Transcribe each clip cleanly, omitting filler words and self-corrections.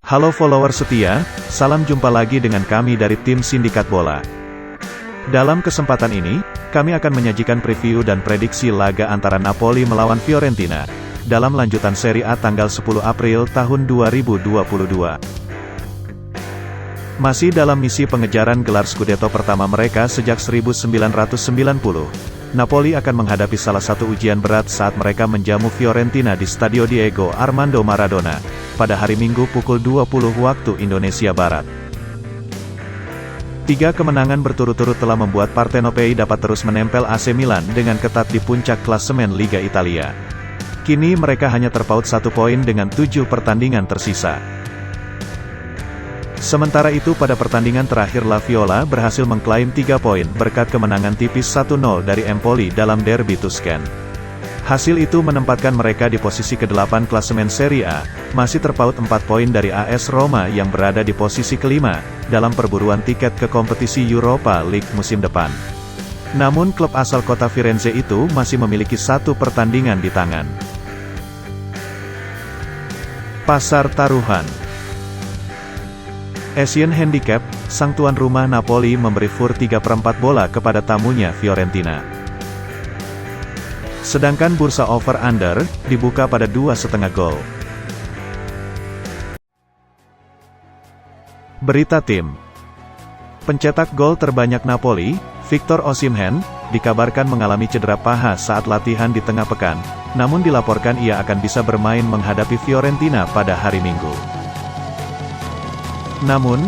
Halo follower setia, salam jumpa lagi dengan kami dari tim Sindikat Bola. Dalam kesempatan ini, kami akan menyajikan preview dan prediksi laga antara Napoli melawan Fiorentina, dalam lanjutan Serie A tanggal 10 April tahun 2022. Masih dalam misi pengejaran gelar Scudetto pertama mereka sejak 1990, Napoli akan menghadapi salah satu ujian berat saat mereka menjamu Fiorentina di Stadio Diego Armando Maradona, pada hari Minggu pukul 20 waktu Indonesia Barat. 3 kemenangan berturut-turut telah membuat Partenopei dapat terus menempel AC Milan dengan ketat di puncak klasemen Liga Italia. Kini mereka hanya terpaut 1 poin dengan 7 pertandingan tersisa. Sementara itu pada pertandingan terakhir La Viola berhasil mengklaim 3 poin berkat kemenangan tipis 1-0 dari Empoli dalam derby Tuscan. Hasil itu menempatkan mereka di posisi ke-8 klasemen Serie A, masih terpaut 4 poin dari AS Roma yang berada di posisi ke-5, dalam perburuan tiket ke kompetisi Europa League musim depan. Namun klub asal kota Firenze itu masih memiliki 1 pertandingan di tangan. Pasar taruhan. Asian Handicap, sang tuan rumah Napoli memberi fur 3/4 bola kepada tamunya Fiorentina. Sedangkan bursa over-under, dibuka pada 2,5 gol. Berita tim. Pencetak gol terbanyak Napoli, Victor Osimhen, dikabarkan mengalami cedera paha saat latihan di tengah pekan, namun dilaporkan ia akan bisa bermain menghadapi Fiorentina pada hari Minggu. Namun,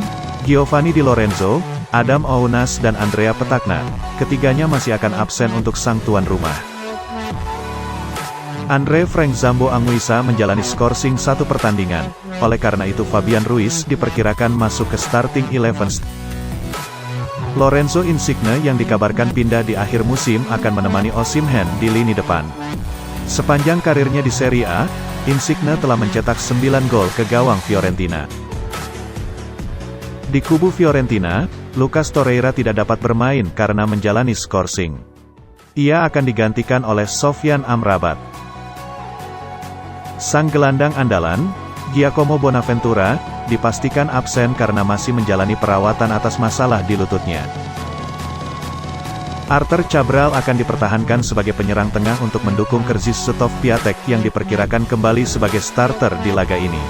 Giovanni Di Lorenzo, Adam Ounas dan Andrea Petagna, ketiganya masih akan absen untuk sang tuan rumah. Andre Frank Zambo Anguissa menjalani skorsing 1 pertandingan, oleh karena itu Fabian Ruiz diperkirakan masuk ke starting 11. Lorenzo Insigne yang dikabarkan pindah di akhir musim akan menemani Osimhen di lini depan. Sepanjang karirnya di Serie A, Insigne telah mencetak 9 gol ke gawang Fiorentina. Di kubu Fiorentina, Lucas Torreira tidak dapat bermain karena menjalani skorsing. Ia akan digantikan oleh Sofyan Amrabat. Sang gelandang andalan, Giacomo Bonaventura, dipastikan absen karena masih menjalani perawatan atas masalah di lututnya. Arthur Cabral akan dipertahankan sebagai penyerang tengah untuk mendukung Krzysztof Piatek yang diperkirakan kembali sebagai starter di laga ini.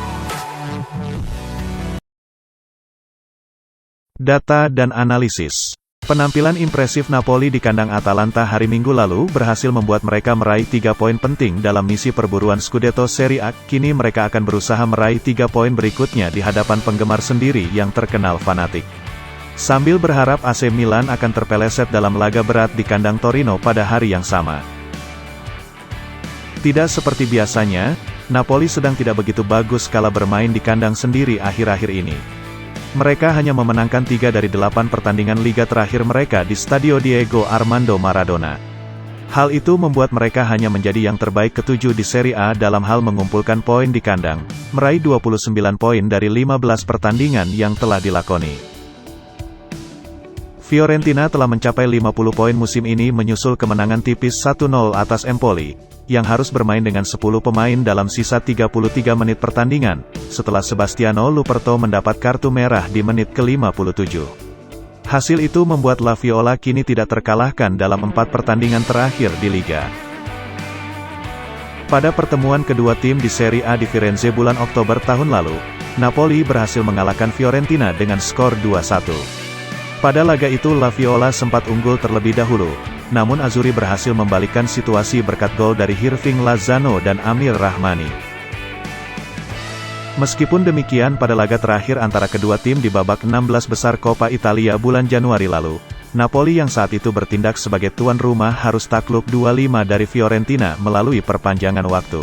Data dan analisis. Penampilan impresif Napoli di kandang Atalanta hari Minggu lalu berhasil membuat mereka meraih 3 poin penting dalam misi perburuan Scudetto Serie A. Kini mereka akan berusaha meraih 3 poin berikutnya di hadapan penggemar sendiri yang terkenal fanatik. Sambil berharap AC Milan akan terpeleset dalam laga berat di kandang Torino pada hari yang sama. Tidak seperti biasanya, Napoli sedang tidak begitu bagus kala bermain di kandang sendiri akhir-akhir ini. Mereka hanya memenangkan 3 dari 8 pertandingan liga terakhir mereka di Stadio Diego Armando Maradona. Hal itu membuat mereka hanya menjadi yang terbaik ke-7 di Serie A dalam hal mengumpulkan poin di kandang, meraih 29 poin dari 15 pertandingan yang telah dilakoni. Fiorentina telah mencapai 50 poin musim ini menyusul kemenangan tipis 1-0 atas Empoli, yang harus bermain dengan 10 pemain dalam sisa 33 menit pertandingan, setelah Sebastiano Luperto mendapat kartu merah di menit ke-57. Hasil itu membuat La Viola kini tidak terkalahkan dalam 4 pertandingan terakhir di Liga. Pada pertemuan kedua tim di Serie A di Firenze bulan Oktober tahun lalu, Napoli berhasil mengalahkan Fiorentina dengan skor 2-1. Pada laga itu La Viola sempat unggul terlebih dahulu, namun Azzurri berhasil membalikkan situasi berkat gol dari Hirving Lozano dan Amir Rahmani. Meskipun demikian pada laga terakhir antara kedua tim di babak 16 besar Coppa Italia bulan Januari lalu, Napoli yang saat itu bertindak sebagai tuan rumah harus takluk 2-5 dari Fiorentina melalui perpanjangan waktu.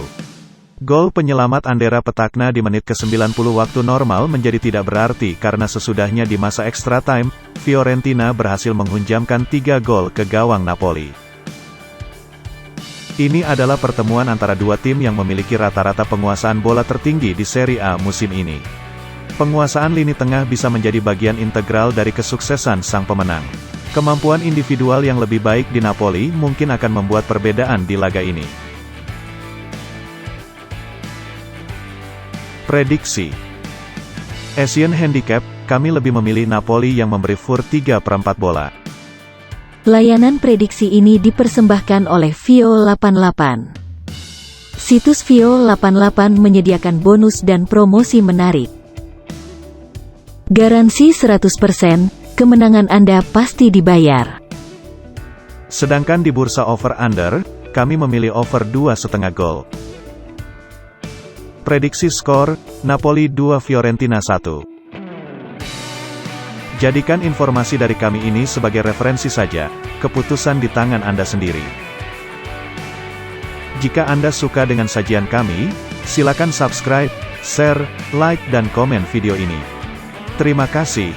Gol penyelamat Andrea Petagna di menit ke-90 waktu normal menjadi tidak berarti karena sesudahnya di masa extra time, Fiorentina berhasil menghunjamkan 3 gol ke gawang Napoli. Ini adalah pertemuan antara dua tim yang memiliki rata-rata penguasaan bola tertinggi di Serie A musim ini. Penguasaan lini tengah bisa menjadi bagian integral dari kesuksesan sang pemenang. Kemampuan individual yang lebih baik di Napoli mungkin akan membuat perbedaan di laga ini. Prediksi. Asian Handicap, kami lebih memilih Napoli yang memberi fur 3/4 bola. Layanan prediksi ini dipersembahkan oleh Vio88. Situs Vio88 menyediakan bonus dan promosi menarik. Garansi 100%, kemenangan Anda pasti dibayar. Sedangkan di bursa over-under, kami memilih over 2,5 gol. Prediksi skor, Napoli 2 Fiorentina 1. Jadikan informasi dari kami ini sebagai referensi saja, keputusan di tangan Anda sendiri. Jika Anda suka dengan sajian kami, silakan subscribe, share, like dan komen video ini. Terima kasih.